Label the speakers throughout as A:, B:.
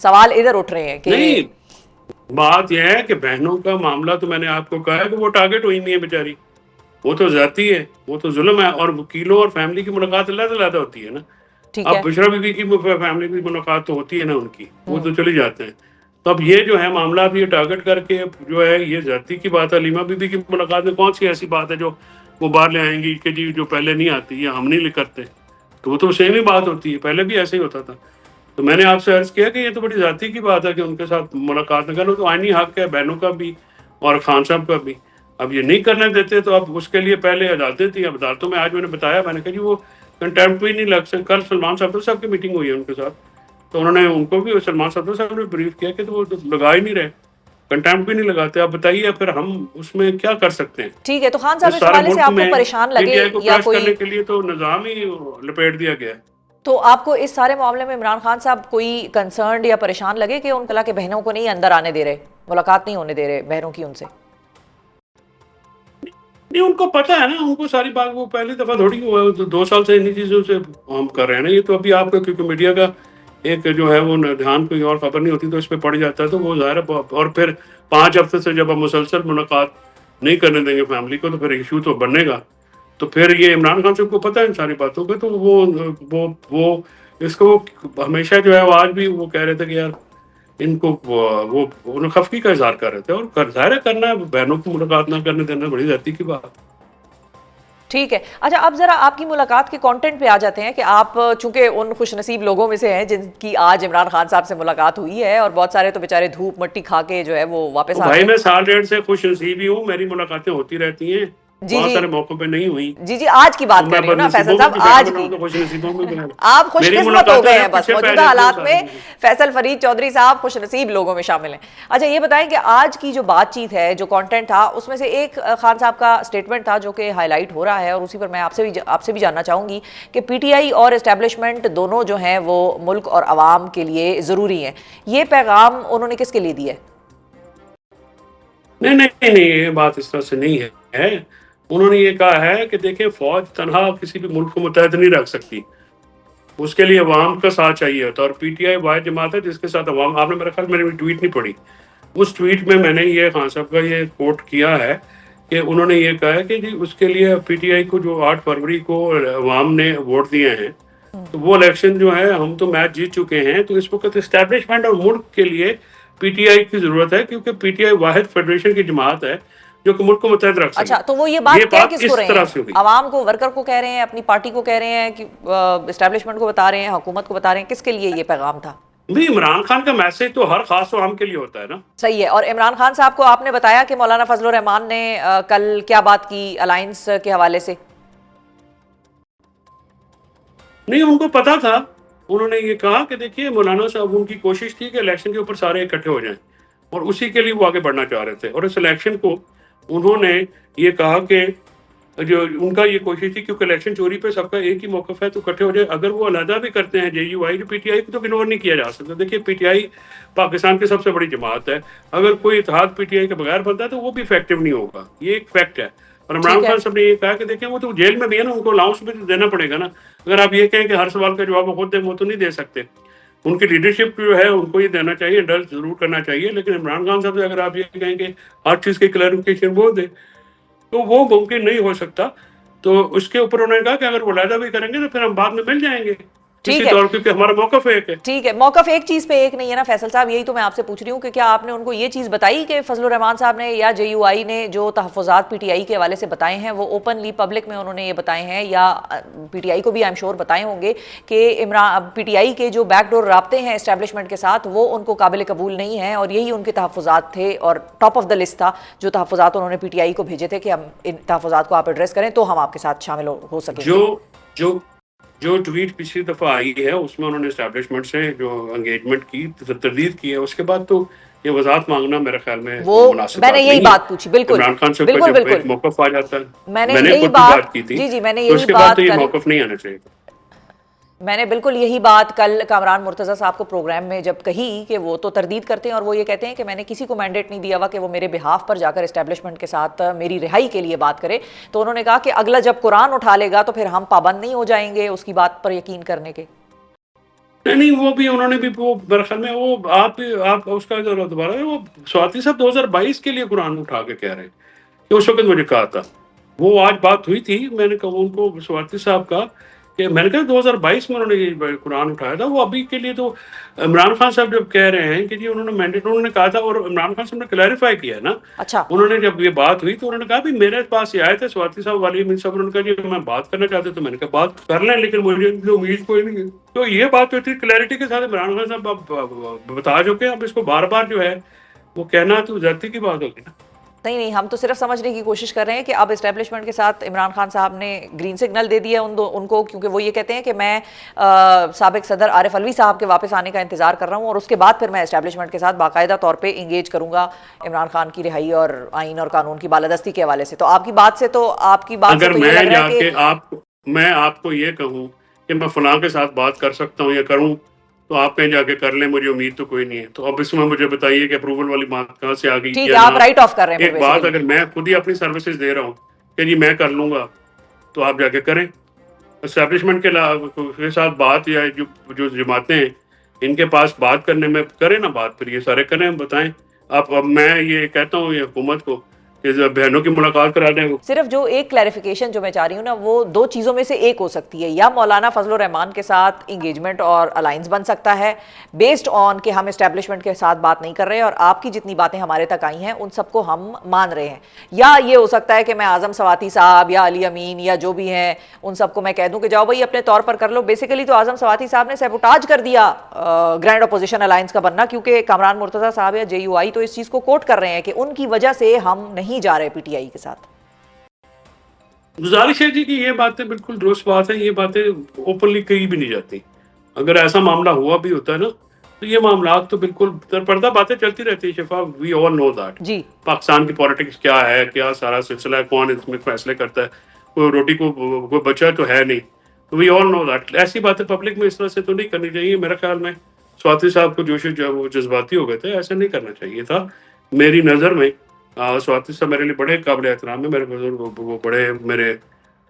A: سوال ادھر اٹھ رہے ہیں کہ
B: نہیں، بات یہ ہے کہ بہنوں کا معاملہ تو میں نے آپ کو کہا ہے کہ وہ ٹارگٹ ہوئی نہیں ہے بیچاری، وہ تو ذاتی ہے، وہ تو ظلم ہے، اور وکیلوں اور فیملی کی ملاقات اللہ سے زیادہ ہوتی ہے نا.
A: ٹھیک ہے.
B: اب بشرا بی بی کی فیملی کی ملاقات تو ہوتی ہے نا ان کی، وہ تو چلی جاتے ہیں. تو اب یہ جو ہے معاملہ اب یہ ٹارگٹ کر کے جو ہے یہ ذاتی کی بات ہے. علیمہ بی بی کی ملاقات میں کون سی ایسی بات ہے جو وہ باہر لے آئیں گی کہ جی جو پہلے نہیں آتی یا ہم نہیں کرتے؟ تو وہ تو سیم ہی بات ہوتی ہے، پہلے بھی ایسے ہی ہوتا تھا. تو میں نے آپ سے عرض کیا کہ یہ تو بڑی ذاتی کی بات ہے کہ ان کے ساتھ ملاقات نہ کرو، تو آئینی حق ہے بہنوں کا بھی اور خان صاحب کا بھی. اب یہ نہیں کرنے دیتے تو اب اس کے لیے پہلے عدالتیں تھیں. اب عدالتوں میں آج میں نے بتایا، میں نے کہا جی وہ کنٹمپٹ بھی نہیں لگ سکتے. کل سلمان صفدر صاحب کی میٹنگ ہوئی ہے ان کے ساتھ، تو انہوں نے ان کو بھی سلمان صفدر صاحب نے بریف کیا کہ وہ تو لگا ہی نہیں رہے، کنٹمپٹ بھی نہیں لگاتے. اب بتائیے پھر ہم اس میں کیا کر سکتے ہیں؟
A: ٹھیک ہے. تو خان صاحب
B: اس
A: اس
B: سارے
A: حوالے سے
B: ملک
A: آپ کو
B: میں
A: پریشان
B: پی ٹی
A: لگے
B: آئی کو
A: یا
B: کریش
A: کوئی،
B: کرنے کے لیے تو نظام ہی لپیٹ دیا گیا ہے.
A: تو آپ کو اس سارے معاملے میں عمران خان صاحب کوئی کنسرنڈ یا پریشان لگے کہ ان کلا کے بہنوں کو نہیں اندر آنے دے رہے، ملاقات نہیں ہونے دے رہے بہنوں کی ان سے؟
B: نہیں، ان کو پتا ہے نا، ان کو ساری بات، وہ پہلی دفعہ تھوڑی ہوا ہے، 2 سال سے انہی چیزوں سے ہم کر رہے ہیں نا. یہ تو ابھی آپ کو کیونکہ میڈیا کا ایک جو ہے وہ دھیان کوئی اور خبر نہیں ہوتی تو اس پہ پڑ جاتا ہے، تو وہ ظاہر ہے. اور پھر 5 ہفتے سے جب ہم مسلسل ملاقات نہیں کرنے دیں گے فیملی کو تو پھر ایشو تو بنے گا. تو پھر یہ عمران خان صاحب کو پتا ہے ان ساری باتوں کا، تو وہ اس کو ہمیشہ جو ہے وہ آج بھی وہ کہہ رہے تھے کہ یار ان کو وہ خفگی کا اظہار کر رہے تھے. اور ظاہر ہے کرنا ہے، بہنوں کی ملاقات نہ کرنے دینا بڑی ذاتی کی بات.
A: ٹھیک ہے. اچھا اب ذرا آپ کی ملاقات کے کانٹینٹ پہ آ جاتے ہیں کہ آپ چونکہ ان خوش نصیب لوگوں میں سے ہیں جن کی آج عمران خان صاحب سے ملاقات ہوئی ہے، اور بہت سارے تو بیچارے دھوپ مٹی کھا کے جو ہے وہ واپس آ
B: بھائی
A: گئے.
B: میں 1.5 سال سے خوش نصیب ہی ہوں، میری ملاقاتیں ہوتی رہتی ہیں،
A: جی
B: بہت
A: جی
B: سارے موقعوں پہ نہیں ہوئی.
A: جی جی آج کی
B: تو
A: بات
B: میں
A: کر رہی ہوں
B: بد
A: نا فیصل
B: نصیبوں میں
A: صاحب،
B: بھی شامل
A: آج
B: ہوں
A: کی.
B: تو خوش نصیبوں میں بھی
A: آپ خوش
B: میری
A: قسمت ہو
B: ملاقاتیں
A: گئے
B: جو
A: ہیں، بس
B: پیچھے پہ
A: موجودہ
B: جاتی ہیں
A: حالات
B: ساری
A: میں
B: چیزیں.
A: فیصل فرید چودھری صاحب خوش نصیب لوگوں میں شامل ہیں. اچھا یہ بتائیں کہ آج کی جو بات چیت ہے، جو کانٹینٹ تھا، اس میں سے ایک خان صاحب کا اسٹیٹمنٹ تھا جو کہ ہائی لائٹ ہو رہا ہے، اور اسی پر میں آپ سے بھی جاننا چاہوں گی کہ پی ٹی آئی اور اسٹیبلشمنٹ دونوں جو ہیں وہ ملک اور عوام کے لیے ضروری ہیں. یہ پیغام انہوں نے کس کے لیے دیا ہے؟
B: نہیں نہیں نہیں، یہ بات اس طرح سے نہیں ہے. انہوں نے یہ کہا ہے کہ دیکھیں فوج تنہا کسی بھی ملک کو متحد نہیں رکھ سکتی، اس کے لیے عوام کا ساتھ چاہیے ہوتا ہے. اور پی ٹی آئی واحد جماعت ہے جس کے ساتھ عوام. آپ نے میرا خیال، میں نے ٹویٹ نہیں پڑھی، اس ٹویٹ میں نے یہ خان صاحب کا یہ کوٹ کیا ہے کہ انہوں نے یہ کہا ہے کہ جی اس کے لیے پی ٹی آئی کو جو 8 فروری کو عوام نے ووٹ دیے ہیں، تو وہ الیکشن جو ہے ہم تو میچ جیت چکے ہیں. تو اس وقت اسٹیبلشمنٹ اور ملک کے لیے پی ٹی آئی کی ضرورت ہے، کیونکہ پی ٹی آئی واحد فیڈریشن کی جماعت ہے جو کہ ملک کو متحد رکھ سکے.
A: اچھا تو وہ یہ بات کہہ کس کو
B: اس
A: رہے
B: طرح
A: ہیں؟
B: سے ہوئی.
A: عوام کو، ورکر کو کہہ رہے ہیں، اپنی پارٹی کو کہہ رہے ہیں، کہ اسٹیبلشمنٹ کو بتا رہے ہیں، حکومت کو بتا رہے ہیں؟ کس کے لیے یہ پیغام تھا؟
B: بھی عمران خان کا میسج تو ہر خاص و عام کے لیے ہوتا ہے نا.
A: صحیح ہے. اور عمران خان صاحب کو آپ نے بتایا کہ مولانا فضل الرحمان نے کل کیا بات کی الائنس کے حوالے سے؟
B: نہیں، ان کو پتا تھا. انہوں نے یہ کہا کہ دیکھیے مولانا صاحب، ان کی کوشش تھی کہ الیکشن کے اوپر سارے اکٹھے ہو جائیں، اور اسی کے لیے وہ آگے بڑھنا چاہ رہے تھے. اور اس الیکشن کو انہوں نے یہ کہا کہ جو ان کا یہ کوشش تھی، کیونکہ الیکشن چوری پہ سب کا ایک ہی موقف ہے، تو اکٹھے ہو جائے. اگر وہ علیحدہ بھی کرتے ہیں جے یو آئی، پی ٹی آئی کو تو اگنور نہیں کیا جا سکتا. دیکھیے پی ٹی آئی پاکستان کی سب سے بڑی جماعت ہے، اگر کوئی اتحاد پی ٹی آئی کے بغیر بنتا ہے تو وہ بھی افیکٹو نہیں ہوگا. یہ ایک فیکٹ ہے. اور عمران
A: ٹھیک ہے.
B: خان صاحب نے یہ کہا کہ دیکھیں وہ تو جیل میں بھی ہے نا، ان کو الاؤنس بھی دینا پڑے گا نا. اگر آپ یہ کہیں کہ ہر سوال کا جواب وہ خود دیں، وہ تو نہیں دے سکتے. ان کی لیڈرشپ جو ہے ان کو یہ دینا چاہیے، انڈلج ضرور کرنا چاہیے. لیکن عمران خان صاحب سے اگر آپ یہ کہیں کہ ہر چیز کی کلیریفیکیشن وہ دیں تو وہ ممکن نہیں ہو سکتا. تو اس کے اوپر انہوں نے کہا کہ اگر وہ علیحدہ بھی کریں گے تو پھر ہم بعد میں مل جائیں گے کسی
A: ٹھیک ہے.
B: طور، کیونکہ ہمارا موقف ایک ہے.
A: ٹھیک ہے. موقف ایک چیز پہ ایک نہیں ہے نا فیصل صاحب، یہی تو میں آپ سے پوچھ رہی ہوں کہ کیا آپ نے ان کو یہ چیز بتائی کہ فضل الرحمان صاحب نے یا جے یو آئی نے جو تحفظات پی ٹی آئی کے حوالے سے بتائے ہیں وہ اوپنلی پبلک میں انہوں نے یہ بتائے ہیں، یا پی ٹی آئی کو بھی آئی ایم شیور بتائے ہوں گے کہ پی ٹی آئی کے جو بیک ڈور رابطے ہیں اسٹیبلشمنٹ کے ساتھ وہ ان کو قابل قبول نہیں ہیں، اور یہی ان کے تحفظات تھے، اور ٹاپ آف دا لسٹ تھا جو تحفظات انہوں نے پی ٹی آئی کو بھیجے تھے کہ ہم ان تحفظات کو آپ ایڈریس کریں تو ہم آپ کے ساتھ شامل ہو سکیں گے.
B: جو ٹویٹ پچھلی دفعہ آئی ہے اس میں انہوں نے اسٹیبلشمنٹ سے جو انگیجمنٹ کی، تردید کی ہے، اس کے بعد تو یہ وضاحت مانگنا میرے خیال میں
A: وہ
B: مناسب
A: میں نے
B: بات
A: یہی
B: نہیں ہے.
A: بات پوچھی. بالکل
B: عمران خان صاحب کا
A: بالکل
B: جب
A: بالکل
B: ایک موقف آ جاتا ہے،
A: میں نے
B: میں نے
A: یہی
B: خود بھی بات کی تھی،
A: جی میں نے
B: تو اس
A: یہی
B: کے بعد تو
A: بات
B: یہ
A: کل
B: موقف نہیں آنا چاہیے.
A: میں نے بالکل یہی بات کل کامران مرتضیٰ صاحب کو پروگرام میں جب کہی کہ وہ تو تردید کرتے ہیں، اور وہ یہ کہتے ہیں کہ میں نے کسی کو مینڈیٹ نہیں دیا ہوا کہ وہ میرے بہاف پر جا کر اسٹیبلشمنٹ کے ساتھ میری رہائی کے لیے بات کرے. تو انہوں نے کہا کہ اگلا جب قرآن اٹھا لے گا تو پھر ہم پابند نہیں ہو جائیں گے اس کی بات پر یقین کرنے کے.
B: نہیں وہ بھی انہوں نے بھی وہ میرے خیال میں وہ آپ اس کا دوبارہ وہ سواتی صاحب 2022 کے لیے قرآن اٹھا کے کہہ رہے ہیں کہ اس وقت مجھے کہا تھا. وہ آج بات ہوئی تھی, میں نے کہا ان کو سواتی صاحب کا کہ میں نے کہا 2022 میں انہوں نے یہ قرآن اٹھایا تھا. وہ ابھی کے لیے تو عمران خان صاحب جب کہہ رہے ہیں کہ جی انہوں نے مینڈیٹ انہوں نے کہا تھا, اور عمران خان صاحب نے کلیریفائی کیا ہے نا.
A: اچھا
B: انہوں نے جب یہ بات ہوئی تو انہوں نے کہا بھی میرے پاس یہ آئے تھے سواتی صاحب والی امین صاحب, انہوں نے کہا جی میں بات کرنا چاہتے تو میں نے کہا بات کر لیں, لیکن مجھے ان کی امید کوئی نہیں ہے. تو یہ بات ہوتی ہے کلیئرٹی کے ساتھ. عمران خان صاحب اب بتا چکے, اب اس کو بار بار جو ہے وہ کہنا تو زیادتی کی بات ہوگی نا.
A: نہیں, ہم تو صرف سمجھنے کی کوشش کر رہے ہیں کہ اب اسٹیبلشمنٹ کے ساتھ عمران خان صاحب نے گرین سگنل دے دیا ان کو, کیونکہ وہ یہ کہتے ہیں کہ میں سابق صدر عارف علوی صاحب کے واپس آنے کا انتظار کر رہا ہوں, اور اس کے بعد پھر میں اسٹیبلشمنٹ کے ساتھ باقاعدہ طور پہ انگیج کروں گا عمران خان کی رہائی اور آئین اور قانون کی بالادستی کے حوالے سے. تو آپ کی بات سے تو
B: اگر
A: یہ
B: میں
A: لگ رہا
B: جا
A: ہے
B: کے
A: کہ
B: میں آپ کو یہ کہوں کہ میں فلاں کے ساتھ بات کر سکتا ہوں یا کروں, تو آپ کہیں جا کے کر لیں, مجھے امید تو کوئی نہیں ہے. تو اب اس میں مجھے بتائیے کہ اپروول والی بات کہاں سے آ گئی.
A: ٹھیک ہے, آپ رائٹ آف کر رہے ہیں.
B: ایک بات اگر میں خود ہی اپنی سروسز دے رہا ہوں کہ جی میں کر لوں گا, تو آپ جا کے کریں. اسٹیبلشمنٹ کے ساتھ بات, یا جو جماعتیں ہیں ان کے پاس بات کرنے میں کریں نا بات, پھر یہ سارے کریں, بتائیں. اب میں یہ کہتا ہوں یہ حکومت کو کہ بہنوں کی ملاقات کرا دیں.
A: صرف جو ایک کلیریفیکیشن جو میں چاہ رہی ہوں نا, وہ دو چیزوں میں سے ایک ہو سکتی ہے. یا مولانا فضل الرحمان کے ساتھ انگیجمنٹ اور الائنس بن سکتا ہے بیسڈ آن کہ ہم اسٹیبلشمنٹ کے ساتھ بات نہیں کر رہے اور آپ کی جتنی باتیں ہمارے تک آئی ہیں ان سب کو ہم مان رہے ہیں. یا یہ ہو سکتا ہے کہ میں اعظم سواتی صاحب یا علی امین یا جو بھی ہیں ان سب کو میں کہہ دوں کہ جاؤ بھائی اپنے طور پر کر لو. بیسیکلی تو اعظم سواتی صاحب نے سیبوٹاج کر دیا گرینڈ اپوزیشن الائنس کا بننا, کیونکہ کامران مرتضیٰ صاحب یا جے یو آئی تو اس چیز کو کوٹ کر رہے ہیں کہ ان کی وجہ سے ہم نہیں جا رہے پی ٹی آئی کے ساتھ.
B: گزارش ہے جی کہ یہ باتیں بالکل درست بات ہیں, یہ باتیں اوپنلی کہی بھی نہیں جاتی. اگر ایسا معاملہ ہوا بھی ہوتا ہے نا, تو یہ معاملات تو بالکل پردہ باتیں چلتی رہتی ہیں. شفا, وی آل نو دیٹ
A: جی
B: پاکستان کی پالیٹکس کیا ہے, کیا سارا سلسلہ ہے, کون اس میں فیصلے کرتا ہے, کوئی روٹی کو کوئی بچہ تو ہے نہیں. وی آل نو دیٹ. ایسی باتیں پبلک میں اس طرح سے تو نہیں کرنی چاہیے. میرے خیال میں سواتی صاحب کو وہ جذباتی ہو گئے تھے, ایسا نہیں کرنا چاہیے تھا میری نظر میں. سواتی صاحب میرے لیے بڑے قابل احترام ہے, میرے بزرگ وہ بڑے میرے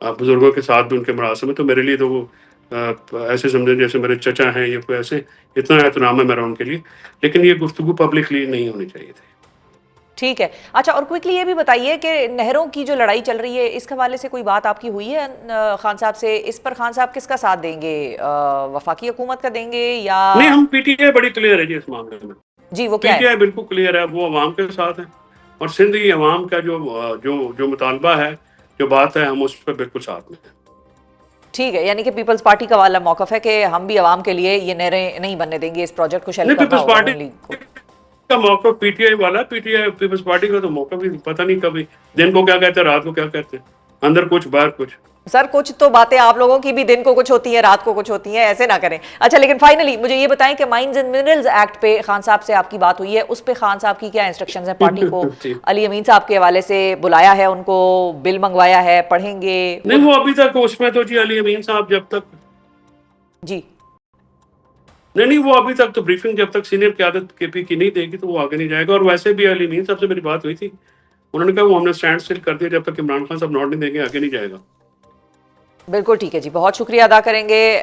B: بزرگوں کے ساتھ بھی ان کے مراسم ہے, تو میرے لیے تو وہ ایسے سمجھیں جیسے میرے چچا ہیں یا کوئی ایسے, اتنا احترام ہے میرا ان کے لیے. لیکن یہ گفتگو پبلکلی نہیں ہونی چاہیے تھی.
A: ٹھیک ہے. اچھا, اور کوئکلی یہ بھی بتائیے کہ نہروں کی جو لڑائی چل رہی ہے اس حوالے سے کوئی بات آپ کی ہوئی ہے خان صاحب سے؟ اس پر خان صاحب کس کا ساتھ دیں گے, وفاقی حکومت کا دیں گے یا
B: نہیں؟ ہم پی ٹی آئی بڑی کلیئر ہے جی اس معاملے میں.
A: جی وہ
B: پی
A: کیا
B: ٹی
A: ہے؟
B: آئی بالکل کلیئر ہے, وہ عوام کے ساتھ ہے, اور سندھی عوام کا جو مطالبہ ہے, جو بات ہے, ہم اس پہ بالکل ساتھ میں ہیں.
A: ٹھیک ہے, یعنی کہ پیپلز پارٹی کا والا موقف ہے کہ ہم بھی عوام کے لیے یہ نہریں نہیں بننے دیں گے, اس پروجیکٹ کو شیلف
B: نہیں,
A: کرنا
B: پیپلز
A: ہوگا
B: پارٹی
A: نون لیگ کو.
B: کا موقف پی ٹی آئی والا, P T I Peoples Party کا تو موقف بھی پتہ نہیں کبھی دن کو کیا کہتے ہیں, رات کو کیا کہتے ہیں, اندر کچھ باہر کچھ.
A: سر کچھ تو باتیں آپ لوگوں کی بھی دن کو کچھ ہوتی ہیں, رات کو کچھ ہوتی ہیں, ایسے نہ کریں. اچھا, لیکن فائنلی مجھے یہ بتائیں کہ مائنز اینڈ منرلز ایکٹ پہ خان صاحب سے آپ کی بات ہوئی ہے, اس پہ خان صاحب کی کیا انسٹرکشنز ہیں پارٹی کو؟ علی امین صاحب کے حوالے سے بلایا ہے ان کو, بل منگوایا ہے, پڑھیں گے؟
B: نہیں, وہ ابھی تک اس میں تو جی علی امین صاحب جب تک
A: جی
B: نہیں وہ ابھی تک تو بریفنگ جب تک سینئر قیادت کے پی کی نہیں دے گی تو وہ آگے نہیں جائے گا. اور ویسے بھی علی امین صاحب سے میری بات ہوئی تھی, انہوں نے کہا وہ ہم نے اسٹینڈ اسٹل کر دیا, جب تک عمران خان صاحب نوٹ نہیں دیں گے آگے نہیں جائے گا.
A: بالکل ٹھیک ہے جی, بہت شکریہ ادا کریں گے.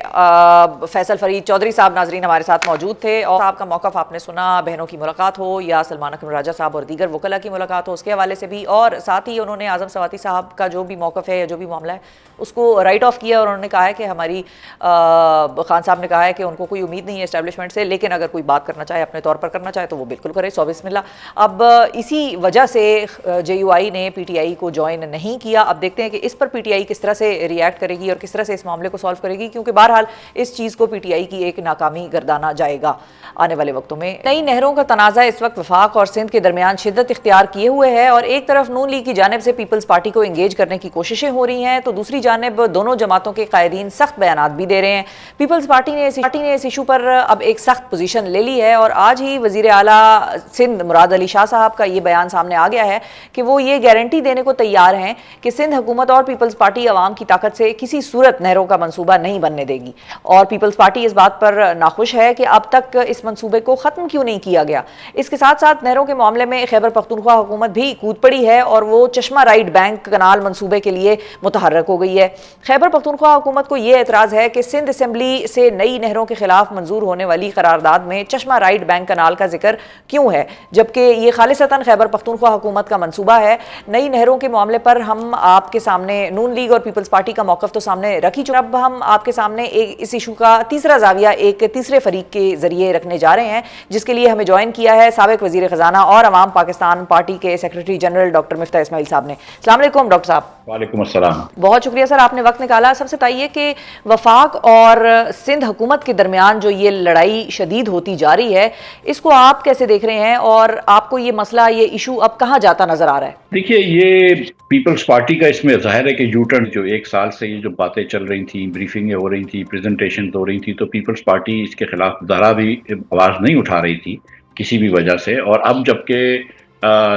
A: فیصل فرید چودھری صاحب ناظرین ہمارے ساتھ موجود تھے, اور آپ کا موقف آپ نے سنا, بہنوں کی ملاقات ہو یا سلمان اکرم راجہ صاحب اور دیگر وکلاء کی ملاقات ہو, اس کے حوالے سے بھی, اور ساتھ ہی انہوں نے اعظم سواتی صاحب کا جو بھی موقف ہے یا جو بھی معاملہ ہے اس کو رائٹ آف کیا, اور انہوں نے کہا ہے کہ ہماری خان صاحب نے کہا ہے کہ ان کو کوئی امید نہیں ہے اسٹیبلشمنٹ سے, لیکن اگر کوئی بات کرنا چاہے اپنے طور پر کرنا چاہے تو وہ بالکل کرے. سو بسم اللہ. اب اسی وجہ سے جے یو آئی نے پی ٹی آئی کو جوائن نہیں کیا. اب دیکھتے ہیں کہ اس پر پی ٹی آئی کس طرح سے ریئیکٹ کرے گی اور کس طرح سے اس معاملے کو سالو کرے گی, کیونکہ بہرحال اس چیز کو پی ٹی آئی کی ایک ناکامی گردانا جائے گا آنے والے وقتوں میں. نئی نہروں کا تنازع اس وقت وفاق اور سندھ کے درمیان شدت اختیار کیے ہوئے ہے, اور ایک طرف نون لیگ کی جانب سے پیپلز پارٹی کو انگیج کرنے کی کوششیں ہو رہی ہیں, تو دوسری جانب دونوں جماعتوں کے قائدین سخت بیانات بھی دے رہے ہیں. پیپلز پارٹی نے اس ایشو پر اب ایک سخت پوزیشن لے لی ہے, اور آج ہی وزیر اعلیٰ سندھ مراد علی شاہ صاحب کا یہ بیان سامنے آ گیا ہے کہ وہ یہ گارنٹی دینے کو تیار ہیں کہ سندھ حکومت اور پیپلز پارٹی عوام کی طاقت سے کسی صورت نہروں کا منصوبہ نہیں بننے دے گی، اور پیپلز پارٹی اس بات پر ناخوش ہے کہ اب تک اس منصوبے کو ختم کیوں نہیں کیا گیا۔ اس کے ساتھ ساتھ نہروں کے معاملے میں خیبر پختونخوا حکومت بھی کود پڑی ہے اور وہ چشمہ رائٹ بینک کنال منصوبے کے لیے متحرک ہو گئی ہے۔ خیبر پختونخوا حکومت کو یہ اعتراض ہے کہ سندھ اسمبلی سے نئی نہروں کے خلاف منظور ہونے والی قرارداد میں چشمہ رائٹ بینک کنال کا ذکر کیوں ہے، جبکہ یہ خالصتاً خیبر پختونخوا حکومت کا منصوبہ ہے۔ نئی نہروں کے معاملے پر ہم آپ کے سامنے نون لیگ اور پیپلز پارٹی کا موقف تو سامنے رکھ ہی چکے، اب ہم آپ کے سامنے اس ایشو کا تیسرا زاویہ ایک تیسرے فریق کے ذریعے رکھنے جا رہے ہیں، جس کے لیے ہمیں جوائن کیا ہے سابق وزیر خزانہ اور عوام پاکستان پارٹی کے سیکریٹری جنرل ڈاکٹر مفتاح اسماعیل صاحب نے۔ السلام علیکم ڈاکٹر صاحب۔
C: وعلیکم السلام۔
A: بہت شکریہ سر، آپ نے وقت نکالا۔ سب سے بتائیے کہ وفاق اور سندھ حکومت کے درمیان جو یہ لڑائی شدید ہوتی جا رہی ہے، اس کو آپ کیسے دیکھ رہے ہیں اور آپ کو یہ مسئلہ، یہ ایشو اب کہاں جاتا نظر آ رہا ہے؟
C: دیکھیے، یہ پیپلز پارٹی کا اس میں ظاہر ہے کہ یو ٹرن جو ایک سال سے یہ جو باتیں چل رہی تھیں، بریفنگیں ہو رہی تھیں، پریزنٹیشن ہو رہی تھی، تو پیپلز پارٹی اس کے خلاف ذرا بھی آواز نہیں اٹھا رہی تھی کسی بھی وجہ سے۔ اور اب جبکہ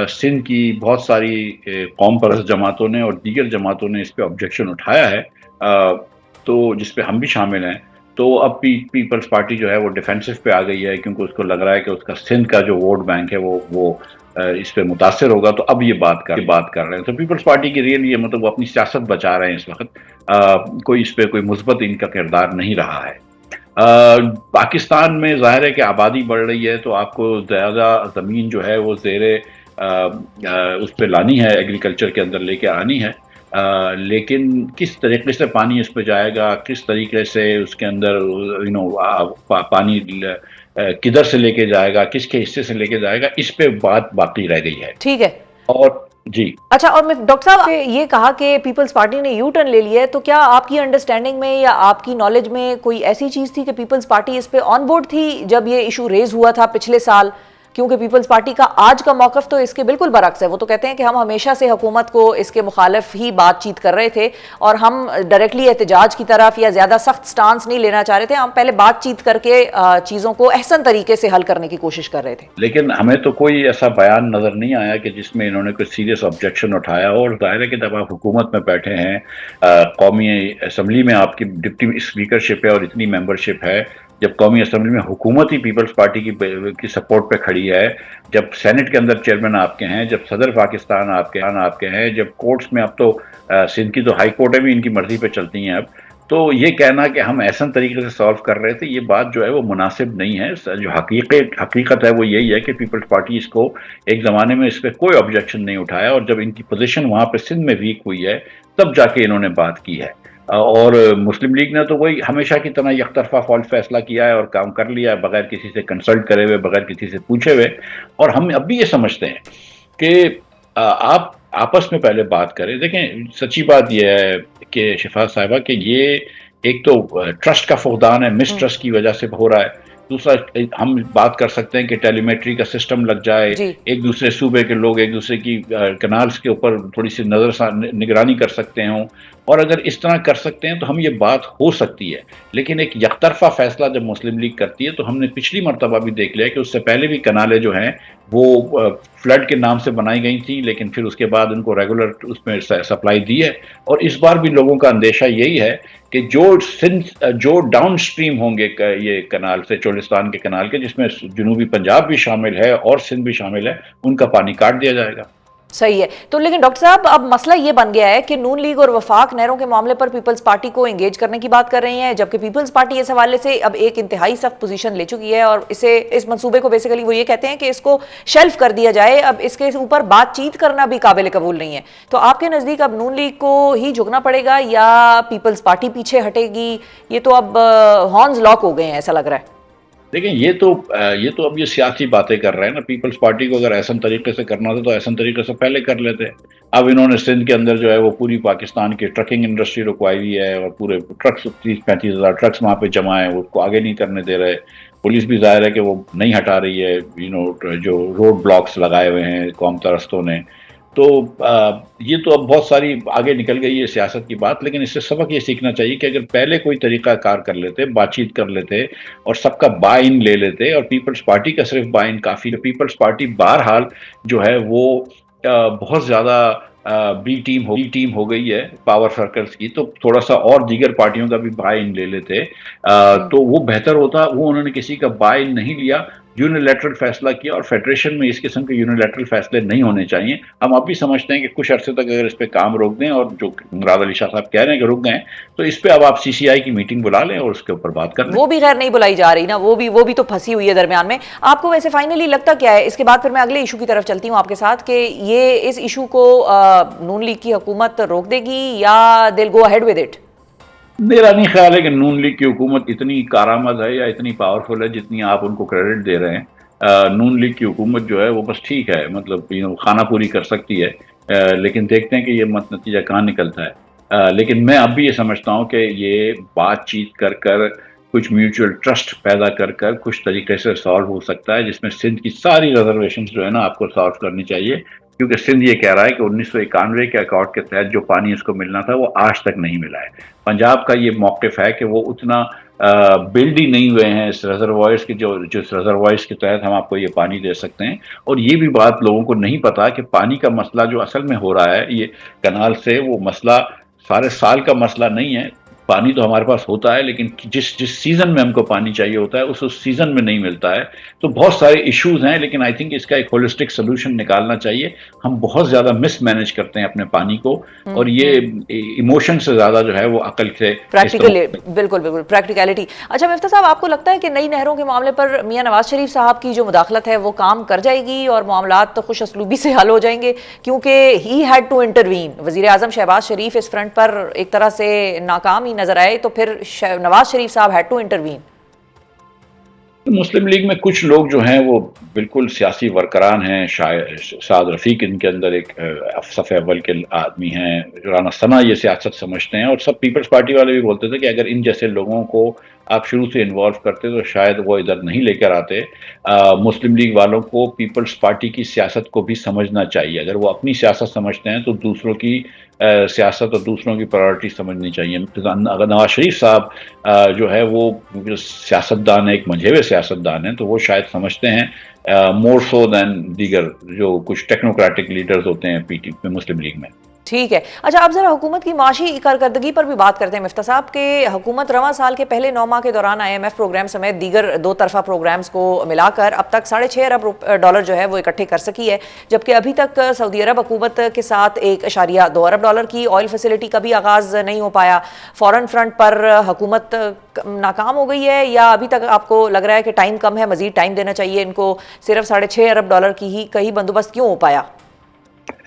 C: سندھ کی بہت ساری قوم پرست جماعتوں نے اور دیگر جماعتوں نے اس پہ آبجیکشن اٹھایا ہے، تو جس پہ ہم بھی شامل ہیں، تو اب پیپلز پارٹی جو ہے وہ ڈیفینسو پہ آ گئی ہے، کیونکہ اس کو لگ رہا ہے کہ اس کا سندھ کا جو ووٹ بینک ہے وہ اس پہ متاثر ہوگا، تو اب یہ بات کر رہے ہیں۔ تو پیپلز پارٹی کی ریئل یہ مطلب وہ اپنی سیاست بچا رہے ہیں اس وقت، کوئی اس پہ کوئی مثبت ان کا کردار نہیں رہا ہے۔ پاکستان میں ظاہر ہے کہ آبادی بڑھ رہی ہے، تو آپ کو زیادہ زمین جو ہے وہ زیر اس پہ لانی ہے، ایگریکلچر کے اندر لے کے آنی ہے، لیکن کس طریقے سے پانی اس پہ جائے گا، کس طریقے سے اس کے اندر پانی کدھر سے لے کے جائے گا، کس کے حصے سے لے کے جائے گا، اس پہ بات باقی رہ گئی ہے۔
A: ٹھیک ہے،
C: اور جی
A: اچھا، اور میں ڈاکٹر صاحب یہ کہا کہ پیپلز پارٹی نے یو ٹرن لے لیا ہے، تو کیا آپ کی انڈرسٹینڈنگ میں یا آپ کی نالج میں کوئی ایسی چیز تھی کہ پیپلز پارٹی اس پہ آن بورڈ تھی جب یہ ایشو ریز ہوا تھا پچھلے سال؟ کیونکہ پیپلز پارٹی کا آج کا موقف تو اس کے بالکل برعکس ہے، وہ تو کہتے ہیں کہ ہم ہمیشہ سے حکومت کو اس کے مخالف ہی بات چیت کر رہے تھے اور ہم ڈائریکٹلی احتجاج کی طرف یا زیادہ سخت سٹانس نہیں لینا چاہ رہے تھے، ہم پہلے بات چیت کر کے چیزوں کو احسن طریقے سے حل کرنے کی کوشش کر رہے تھے۔
C: لیکن ہمیں تو کوئی ایسا بیان نظر نہیں آیا کہ جس میں انہوں نے کوئی سیریس آبجیکشن اٹھایا، اور ظاہر ہے کہ جب آپ حکومت میں بیٹھے ہیں، قومی اسمبلی میں آپ کی ڈپٹی اسپیکرشپ ہے اور اتنی ممبرشپ ہے، جب قومی اسمبلی میں حکومت ہی پیپلز پارٹی کی سپورٹ پہ کھڑی ہے، جب سینٹ کے اندر چیئرمین آپ کے ہیں، جب صدر پاکستان آپ کے ہیں، جب کورٹس میں اب تو سندھ کی تو ہائی کورٹیں بھی ان کی مرضی پہ چلتی ہیں اب، تو یہ کہنا کہ ہم ایسا طریقے سے سالو کر رہے تھے، یہ بات جو ہے وہ مناسب نہیں ہے۔ جو حقیقت ہے وہ یہی ہے کہ پیپلز پارٹی اس کو ایک زمانے میں اس پہ کوئی آبجیکشن نہیں اٹھایا، اور جب ان کی پوزیشن وہاں پہ سندھ میں ویک ہوئی ہے تب جا کے انہوں نے بات کی ہے۔ اور مسلم لیگ نے تو وہی ہمیشہ کی طرح یک طرفہ فیصلہ کیا ہے اور کام کر لیا ہے، بغیر کسی سے کنسلٹ کرے ہوئے، بغیر کسی سے پوچھے ہوئے۔ اور ہم اب بھی یہ سمجھتے ہیں کہ آپ آپس میں پہلے بات کریں۔ دیکھیں، سچی بات یہ ہے کہ شفا صاحبہ کہ یہ ایک تو ٹرسٹ کا فقدان ہے، مس ٹرسٹ کی وجہ سے ہو رہا ہے۔ دوسرا، ہم بات کر سکتے ہیں کہ ٹیلی میٹری کا سسٹم لگ جائے، ایک دوسرے صوبے کے لوگ ایک دوسرے کی کنالز کے اوپر تھوڑی سی نگرانی کر سکتے ہوں، اور اگر اس طرح کر سکتے ہیں تو ہم یہ بات ہو سکتی ہے۔ لیکن ایک یک طرفہ فیصلہ جب مسلم لیگ کرتی ہے، تو ہم نے پچھلی مرتبہ بھی دیکھ لیا کہ اس سے پہلے بھی کنالیں جو ہیں وہ فلڈ کے نام سے بنائی گئی تھیں، لیکن پھر اس کے بعد ان کو ریگولر اس میں سپلائی دی ہے۔ اور اس بار بھی لوگوں کا اندیشہ یہی ہے کہ جو ڈاؤن سٹریم ہوں گے یہ کنال سے، چولستان کے کنال کے، جس میں جنوبی پنجاب بھی شامل ہے اور سندھ بھی شامل ہے، ان کا پانی کاٹ دیا جائے گا۔
A: صحیح ہے، تو لیکن ڈاکٹر صاحب اب مسئلہ یہ بن گیا ہے کہ نون لیگ اور وفاق نہروں کے معاملے پر پیپلز پارٹی کو انگیج کرنے کی بات کر رہی ہیں، جبکہ پیپلز پارٹی اس حوالے سے اب ایک انتہائی سخت پوزیشن لے چکی ہے، اور اس منصوبے کو بیسیکلی وہ یہ کہتے ہیں کہ اس کو شیلف کر دیا جائے، اب اس کے اوپر بات چیت کرنا بھی قابل قبول نہیں ہے۔ تو آپ کے نزدیک اب نون لیگ کو ہی جھکنا پڑے گا یا پیپلز پارٹی پیچھے ہٹے گی؟ یہ تو اب ہارنز لاک ہو گئے ہیں ایسا لگ رہا ہے۔
C: دیکھیں، یہ تو اب یہ سیاسی باتیں کر رہے ہیں نا۔ پیپلز پارٹی کو اگر ایسا طریقے سے کرنا تھا تو ایسا طریقے سے پہلے کر لیتے۔ اب انہوں نے سندھ کے اندر جو ہے وہ پوری پاکستان کی ٹرکنگ انڈسٹری رکوائی ہوئی ہے، اور پورے ٹرکس 30-35 ہزار ٹرکس وہاں پہ جمع ہیں، وہ اس کو آگے نہیں کرنے دے رہے۔ پولیس بھی ظاہر ہے کہ وہ نہیں ہٹا رہی ہے، جو روڈ بلاکس لگائے ہوئے ہیں قوم پرستوں نے۔ تو یہ تو اب بہت ساری آگے نکل گئی ہے سیاست کی بات، لیکن اس سے سبق یہ سیکھنا چاہیے کہ اگر پہلے کوئی طریقہ کار کر لیتے، بات چیت کر لیتے اور سب کا بائی ان لے لیتے، اور پیپلز پارٹی کا صرف بائی ان کافی ہے۔ پیپلز پارٹی بہرحال جو ہے وہ بہت زیادہ بی ٹیم ہو گئی ہے پاور سرکلز کی، تو تھوڑا سا اور دیگر پارٹیوں کا بھی بائی ان لے لیتے تو وہ بہتر ہوتا. وہ انہوں نے کسی کا بائی ان نہیں لیا، یونیلیٹرل فیصلہ کیا، اور فیڈریشن میں اس قسم کے یونیلیٹرل فیصلے نہیں ہونے چاہیے. ہم اب بھی سمجھتے ہیں کہ کچھ عرصے تک اگر اس پہ کام روک دیں، اور جو مراد علی شاہ صاحب کہہ رہے ہیں کہ رک گئے، تو اس پہ اب آپ سی سی آئی کی میٹنگ بلا لیں اور اس کے اوپر بات کر لیں.
A: وہ بھی خیر نہیں بلائی جا رہی نا، وہ بھی تو پھنسی ہوئی ہے درمیان میں. آپ کو ویسے فائنلی لگتا کیا ہے اس کے بعد؟ پھر میں اگلے ایشو کی طرف چلتی ہوں آپ کے ساتھ، کہ یہ اس ایشو کو نون لیگ کی حکومت روک دے گی یا they'll go ahead with it؟
C: میرا نہیں خیال ہے کہ نون لیگ کی حکومت اتنی کارآمد ہے یا اتنی پاورفل ہے جتنی آپ ان کو کریڈٹ دے رہے ہیں. نون لیگ کی حکومت جو ہے وہ بس ٹھیک ہے، مطلب خانہ پوری کر سکتی ہے، لیکن دیکھتے ہیں کہ یہ نتیجہ کہاں نکلتا ہے. لیکن میں اب بھی یہ سمجھتا ہوں کہ یہ بات چیت کر کچھ میوچل ٹرسٹ پیدا کر کچھ طریقے سے سالو ہو سکتا ہے، جس میں سندھ کی ساری ریزرویشنز جو ہے نا آپ کو سالو کرنی چاہیے. کیونکہ سندھ یہ کہہ رہا ہے کہ 1991 کے اکارڈ کے تحت جو پانی اس کو ملنا تھا وہ آج تک نہیں ملا ہے. پنجاب کا یہ موقف ہے کہ وہ اتنا بلڈ ہی نہیں ہوئے ہیں اس ریزروائرز کے، جو ریزروائرز کے تحت ہم آپ کو یہ پانی دے سکتے ہیں. اور یہ بھی بات لوگوں کو نہیں پتا کہ پانی کا مسئلہ جو اصل میں ہو رہا ہے یہ کنال سے، وہ مسئلہ سارے سال کا مسئلہ نہیں ہے. پانی تو ہمارے پاس ہوتا ہے، لیکن جس سیزن میں ہم کو پانی چاہیے ہوتا ہے اس سیزن میں نہیں ملتا ہے. تو بہت سارے ایشوز ہیں، لیکن آئی تھنک اس کا ایک ہولسٹک سولوشن نکالنا چاہیے. ہم بہت زیادہ مس مینج کرتے ہیں اپنے پانی کو، اور یہ ایموشن سے زیادہ جو ہے وہ عقل سے
A: بالکل پریکٹیکلٹی. اچھا مفتیٰ صاحب، آپ کو لگتا ہے کہ نئی نہروں کے معاملے پر میاں نواز شریف صاحب کی جو مداخلت ہے وہ کام کر جائے گی اور معاملات خوش اسلوبی سے حل ہو جائیں گے؟ کیونکہ ہی ہیڈ ٹو انٹروین. وزیر اعظم شہباز شریف اس فرنٹ پر ایک طرح سے ناکام ہی نظر آئے، تو پھر نواز شریف صاحب had to intervene.
C: Muslim League میں کچھ لوگ جو ہیں وہ بالکل سیاسی ورکران ہیں. سعد رفیق ان کے اندر ایک صف اول کے آدمی ہیں. رانا ثنا یہ سیاست سمجھتے ہیں، اور سب پیپلز پارٹی والے بھی بولتے تھے کہ اگر ان جیسے لوگوں کو آپ شروع سے انوالو کرتے تو شاید وہ ادھر نہیں لے کر آتے. مسلم لیگ والوں کو پیپلز پارٹی کی سیاست کو بھی سمجھنا چاہیے. اگر وہ اپنی سیاست سمجھتے ہیں تو دوسروں کی سیاست اور دوسروں کی پرائورٹی سمجھنی چاہیے. اگر نواز شریف صاحب جو ہے وہ سیاستدان ہے، ایک منجھے ہوئے سیاستدان ہیں، تو وہ شاید سمجھتے ہیں مور سو دین دیگر جو کچھ ٹیکنوکریٹک لیڈرز ہوتے ہیں پی ٹی مسلم لیگ میں.
A: ٹھیک ہے. اچھا، اب ذرا حکومت کی معاشی کارکردگی پر بھی بات کرتے ہیں مفتیٰ صاحب، کہ حکومت رواں سال کے پہلے 9 ماہ کے دوران IMF پروگرام سمیت دیگر 2 طرفہ پروگرامز کو ملا کر اب تک $6.5 ارب جو ہے وہ اکٹھے کر سکی ہے، جبکہ ابھی تک سعودی عرب حکومت کے ساتھ $1.2 ارب کی آئل فیسلٹی کا بھی آغاز نہیں ہو پایا. فورن فرنٹ پر حکومت ناکام ہو گئی ہے، یا ابھی تک آپ کو لگ رہا ہے کہ ٹائم کم ہے، مزید ٹائم دینا چاہیے ان کو؟ صرف $6.5 ارب کی ہی بندوبست کیوں ہو پایا؟